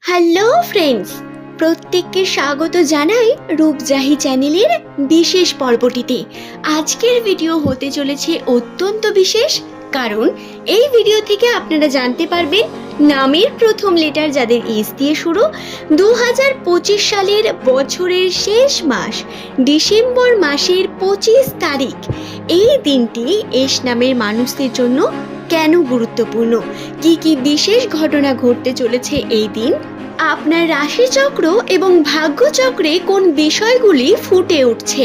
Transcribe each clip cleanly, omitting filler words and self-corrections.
Hello friends, প্রত্যেককে স্বাগত জানাই রূপজাহি চ্যানেলের বিশেষ পর্বটিতে। আজকের ভিডিও হতে চলেছে অত্যন্ত বিশেষ, কারণ এই ভিডিও থেকে আপনারা জানতে পারবেন নামের প্রথম লেটার যাদের এস দিয়ে শুরু 2025 সালের বছরের শেষ মাস ডিসেম্বর মাসের 25 তারিখ। এই দিনটি এস নামের মানুষদের জন্য কেন গুরুত্বপূর্ণ, কি কি বিশেষ ঘটনা ঘটতে চলেছে এই দিন, আপনার রাশিচক্র এবং ভাগ্যচক্রে কোন বিষয়গুলি ফুটে উঠছে,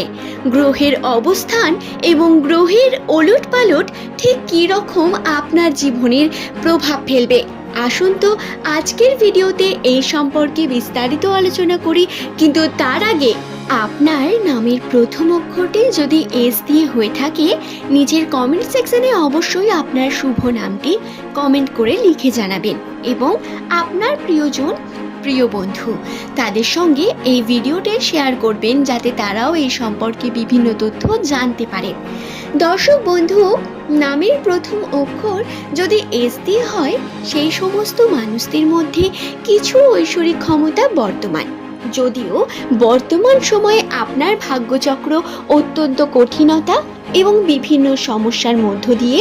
গ্রহের অবস্থান এবং গ্রহের ওলটপালট ঠিক কী রকম আপনার জীবনের প্রভাব ফেলবে। আসুন তো আজকের ভিডিওতে এই সম্পর্কে বিস্তারিত আলোচনা করি, কিন্তু তার আগে আপনার নামের প্রথম অক্ষরটি যদি এস দিয়ে হয়ে থাকে, নিজের কমেন্ট সেকশনে অবশ্যই আপনার শুভ নামটি কমেন্ট করে লিখে জানাবেন এবং আপনার প্রিয় বন্ধু তাদের সঙ্গে এই ভিডিওটি শেয়ার করবেন, যাতে তারাও এই সম্পর্কে বিভিন্ন তথ্য জানতে পারে। দর্শক বন্ধু, নামের প্রথম অক্ষর যদি এস দিয়ে হয়, সেই সমস্ত মানুষদের মধ্যে কিছু ঐশ্বরিক ক্ষমতা বর্তমান। যদিও বর্তমান সময়ে আপনার ভাগ্যচক্র অত্যন্ত কঠিনতা এবং বিভিন্ন সমস্যার মধ্য দিয়ে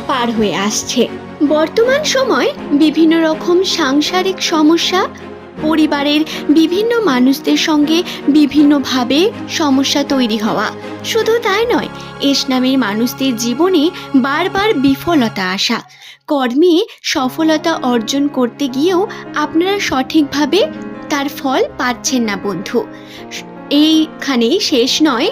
পার হয়ে আসছে। বর্তমান সময় বিভিন্ন রকম সাংসারিক সমস্যা, পরিবারের বিভিন্ন মানুষদের সঙ্গে বিভিন্নভাবে সমস্যা তৈরি হওয়া, শুধু তাই নয়, এস নামের মানুষদের জীবনে বারবার বিফলতা আসা, কর্মে সফলতা অর্জন করতে গিয়েও আপনারা সঠিকভাবে তার ফল পাচ্ছেন না বন্ধু। এইখানেই শেষ নয়,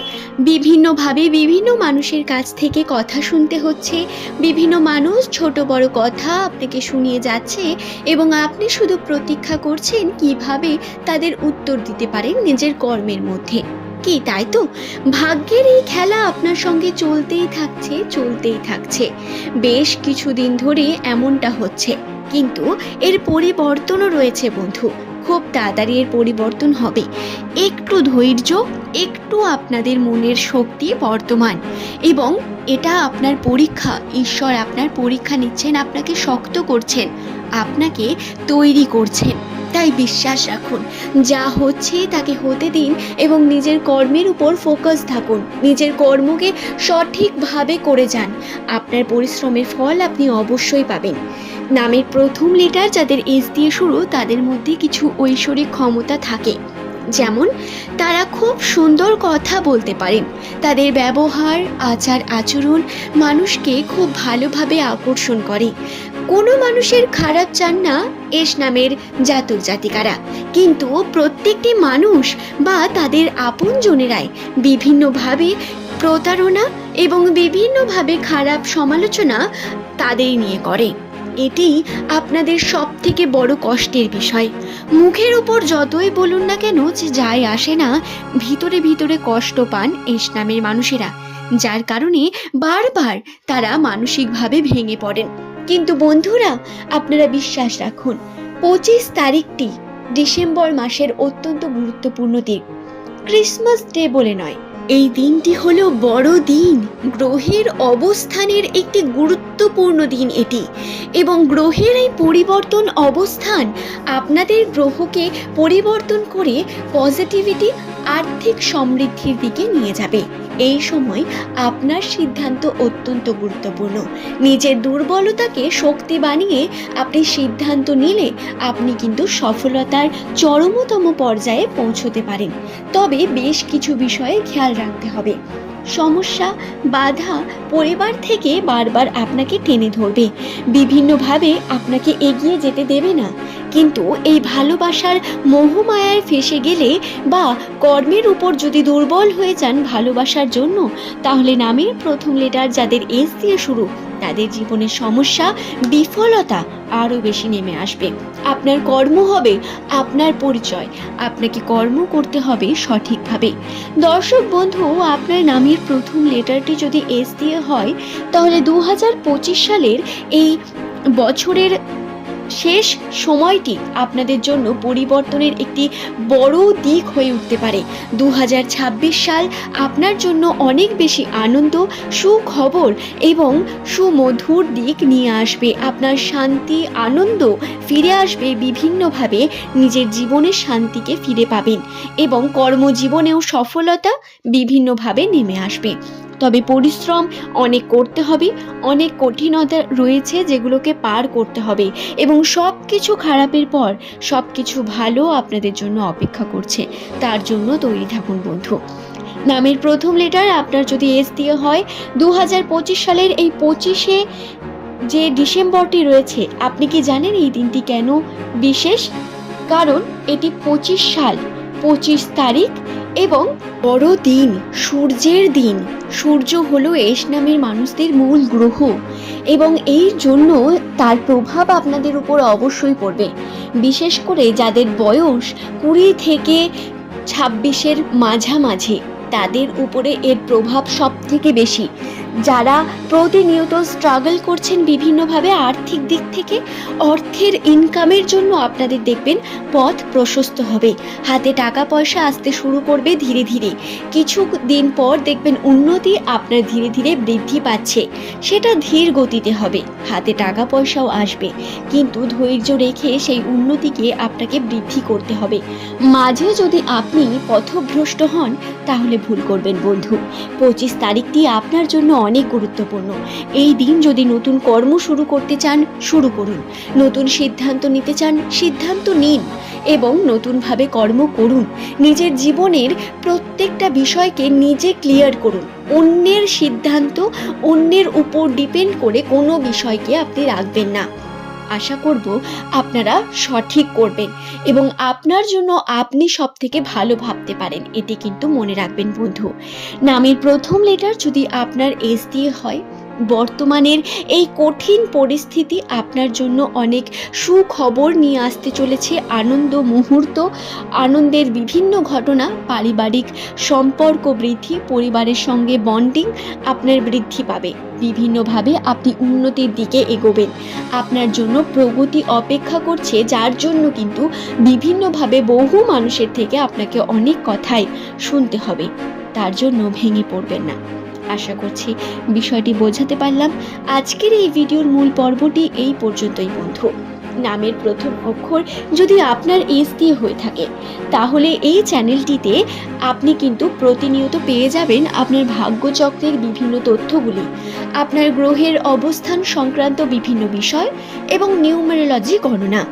বিভিন্নভাবে বিভিন্ন মানুষের কাছ থেকে কথা শুনতে হচ্ছে, বিভিন্ন মানুষ ছোট বড় কথা আপনাকে শুনিয়ে যাচ্ছে এবং আপনি শুধু প্রতীক্ষা করছেন কিভাবে তাদের উত্তর দিতে পারেন নিজের কর্মের মধ্যে। কি তাই তো? ভাগ্যের এই খেলা আপনার সঙ্গে চলতেই থাকছে বেশ কিছুদিন ধরে এমনটা হচ্ছে, কিন্তু এর পরিবর্তনও রয়েছে বন্ধু। খুব তাড়াতাড়ি এর পরিবর্তন হবে। একটু ধৈর্য, একটু আপনাদের মনের শক্তি বর্তমান, এবং এটা আপনার পরীক্ষা। ঈশ্বর আপনার পরীক্ষা নিচ্ছেন, আপনাকে শক্ত করছেন, আপনাকে তৈরি করছেন। তাই বিশ্বাস রাখুন, যা হচ্ছে তাকে হতে দিন এবং নিজের কর্মের উপর ফোকাস থাকুন। নিজের কর্মকে সঠিকভাবে করে যান, আপনার পরিশ্রমের ফল আপনি অবশ্যই পাবেন। নামের প্রথম লেটার যাদের এস দিয়ে শুরু, তাদের মধ্যে কিছু ঐশ্বরিক ক্ষমতা থাকে, যেমন তারা খুব সুন্দর কথা বলতে পারেন, তাদের ব্যবহার আচার আচরণ মানুষকে খুব ভালোভাবে আকর্ষণ করে। কোনো মানুষের খারাপ চান না এস নামের জাতক জাতিকারা, কিন্তু প্রত্যেকটি মানুষ বা তাদের আপনজনেরাই বিভিন্নভাবে প্রতারণা এবং বিভিন্নভাবে খারাপ সমালোচনা তাদের নিয়ে করে। এটি আপনাদের সব থেকে বড় কষ্টের বিষয়। মুখের উপর যতই বলুন না কেন যে যায় আসে না, ভিতরে ভিতরে কষ্ট পান এস নামের মানুষেরা, যার কারণে বারবার তারা মানসিকভাবে ভেঙে পড়েন। কিন্তু বন্ধুরা, আপনারা বিশ্বাস রাখুন, 25 তারিখটি ডিসেম্বর মাসের অত্যন্ত গুরুত্বপূর্ণ দিন। ক্রিসমাস ডে বলে নয়, এই দিনটি হলো বড় দিন, গ্রহের অবস্থানের একটি গুরুত্বপূর্ণ দিন এটি, এবং গ্রহের এই পরিবর্তন অবস্থান আপনাদের গ্রহকে পরিবর্তন করে পজিটিভিটি, আর্থিক সমৃদ্ধির দিকে নিয়ে যাবে। এই সময় আপনার সিদ্ধান্ত অত্যন্ত গুরুত্বপূর্ণ। নিজের দুর্বলতাকে শক্তি বানিয়ে আপনি সিদ্ধান্ত নিলে আপনি কিন্তু সফলতার চরমতম পর্যায়ে পৌঁছতে পারেন। তবে বেশ কিছু বিষয়ে খেয়াল রাখতে হবে। সমস্যা, বাধা পরিবার থেকে বারবার আপনাকে টেনে ধরবে, বিভিন্নভাবে আপনাকে এগিয়ে যেতে দেবে না। কিন্তু এই ভালোবাসার মোহমায়ায় ফেসে গেলে বা কর্মের উপর যদি দুর্বল হয়ে যান ভালোবাসার জন্য, তাহলে নামের প্রথম লেটার যাদের এস দিয়ে শুরু, তাদের জীবনের সমস্যা, বিফলতা আরও বেশি নেমে আসবে। আপনার কর্ম হবে আপনার পরিচয়, আপনাকে কর্ম করতে হবে সঠিকভাবে। দর্শক বন্ধু, আপনার নামের প্রথম লেটারটি যদি এস দিয়ে হয়, তাহলে 2025 সালের এই বছরের শেষ সময়টি আপনাদের জন্য পরিবর্তনের একটি বড় দিক হয়ে উঠতে পারে। 2026 সাল আপনার জন্য অনেক বেশি আনন্দ, সুখবর এবং সুমধুর দিক নিয়ে আসবে। আপনার শান্তি, আনন্দ ফিরে আসবে, বিভিন্নভাবে নিজের জীবনের শান্তিকে ফিরে পাবেন এবং কর্মজীবনেও সফলতা বিভিন্নভাবে নেমে আসবে। তবে পরিশ্রম অনেক করতে হবে, অনেক কঠিনতা রয়েছে যেগুলোকে পার করতে হবে এবং সব কিছু খারাপের পর সব কিছু ভালো আপনাদের জন্য অপেক্ষা করছে। তার জন্য তৈরি থাকুন বন্ধু। নামের প্রথম লেটার আপনার যদি এস দিয়ে হয়, 2025 সালের এই 25শে যে ডিসেম্বরটি রয়েছে, আপনি কি জানেন এই দিনটি কেন বিশেষ? কারণ এটি 25 সাল, 25 তারিখ এবং বড় দিন, সূর্যের দিন। সূর্য হলো এস নামের মানুষদের মূল গ্রহ এবং এই জন্য তার প্রভাব আপনাদের উপর অবশ্যই পড়বে। বিশেষ করে যাদের বয়স 20 থেকে 26-এর মাঝামাঝি, তাদের উপরে এর প্রভাব সব থেকে বেশি। যারা প্রতিনিয়ত স্ট্রাগল করছেন বিভিন্নভাবে আর্থিক দিক থেকে, অর্থের ইনকামের জন্য আপনাদের দেখবেন পথ প্রশস্ত হবে, হাতে টাকা পয়সা আসতে শুরু করবে ধীরে ধীরে। কিছু দিন পর দেখবেন উন্নতি আপনার ধীরে ধীরে বৃদ্ধি পাচ্ছে, সেটা ধীর গতিতে হবে, হাতে টাকা পয়সাও আসবে, কিন্তু ধৈর্য রেখে সেই উন্নতিকে আপনাকে বৃদ্ধি করতে হবে। মাঝে যদি আপনি পথভ্রষ্ট হন তাহলে ভুল করবেন বন্ধু। 25 তারিখটি আপনার জন্য অনেক গুরুত্বপূর্ণ। এই দিন যদি নতুন কর্ম শুরু করতে চান, শুরু করুন। নতুন সিদ্ধান্ত নিতে চান, সিদ্ধান্ত নিন এবং নতুনভাবে কর্ম করুন। নিজের জীবনের প্রত্যেকটা বিষয়কে নিজে ক্লিয়ার করুন। অন্যের সিদ্ধান্ত, অন্যের উপর ডিপেন্ড করে কোনো বিষয়কে আপনি রাখবেন না। আশা করব আপনারা সঠিক করবেন এবং আপনার জন্য আপনি সব থেকে ভালো ভাবতে পারেন, এটি কিন্তু মনে রাখবেন বন্ধু। নামের প্রথম লেটার যদি আপনার এস দিয়ে হয়, বর্তমানের এই কঠিন পরিস্থিতি আপনার জন্য অনেক সুখবর নিয়ে আসতে চলেছে। আনন্দ মুহূর্ত, আনন্দের বিভিন্ন ঘটনা, পারিবারিক সম্পর্ক বৃদ্ধি, পরিবারের সঙ্গে বন্ডিং আপনার বৃদ্ধি পাবে। বিভিন্নভাবে আপনি উন্নতির দিকে এগোবেন। আপনার জন্য প্রগতি অপেক্ষা করছে, যার জন্য কিন্তু বিভিন্নভাবে বহু মানুষের থেকে আপনাকে অনেক কথাই শুনতে হবে। তার জন্য ভেঙে পড়বেন না। আশা করছি বিষয়টি বোঝাতে পারলাম। আজকের এই ভিডিওর মূল পর্বটি এই পর্যন্তই বন্ধু। নামের প্রথম অক্ষর যদি আপনার এস দিয়ে হয়ে থাকে, তাহলে এই চ্যানেলটিতে আপনি কিন্তু প্রতিনিয়ত পেয়ে যাবেন আপনার ভাগ্যচক্রের বিভিন্ন তথ্যগুলি, আপনার গ্রহের অবস্থান সংক্রান্ত বিভিন্ন বিষয় এবং নিউমেরোলজি গণনা।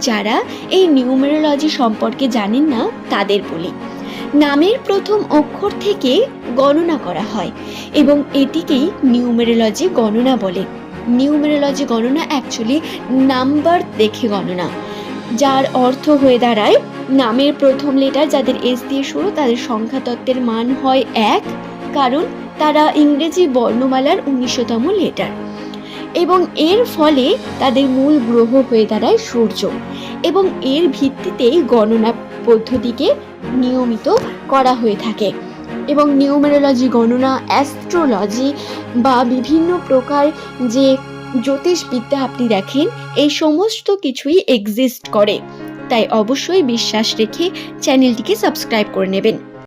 যারা এই নিউমেরোলজি সম্পর্কে জানেন না তাদের বলি, নামের প্রথম অক্ষর থেকে গণনা করা হয় এবং এটিকেই নিউমেরোলজি গণনা বলে। নিউমেরোলজি গণনা অ্যাকচুয়ালি নাম্বার দেখে গণনা, যার অর্থ হয়ে দাঁড়ায় নামের প্রথম লেটার যাদের এস দিয়ে শুরু, তাদের সংখ্যা তত্ত্বের মান হয় 1, কারণ তারা ইংরেজি বর্ণমালার 19তম লেটার এবং এর ফলে তাদের মূল গ্রহ হয়ে দাঁড়ায় সূর্য এবং এর ভিত্তিতেই গণনা পদ্ধতিকে নিয়মিত করা হয়ে থাকে। এবং নিউমেরোলজি গণনা, অ্যাস্ট্রোলজি বা বিভিন্ন প্রকার যে জ্যোতিষবিদ্যা আপনি দেখেন, এই সমস্ত কিছুই এক্সিস্ট করে। তাই অবশ্যই বিশ্বাস রেখে চ্যানেলটিকে সাবস্ক্রাইব করে নেবেন।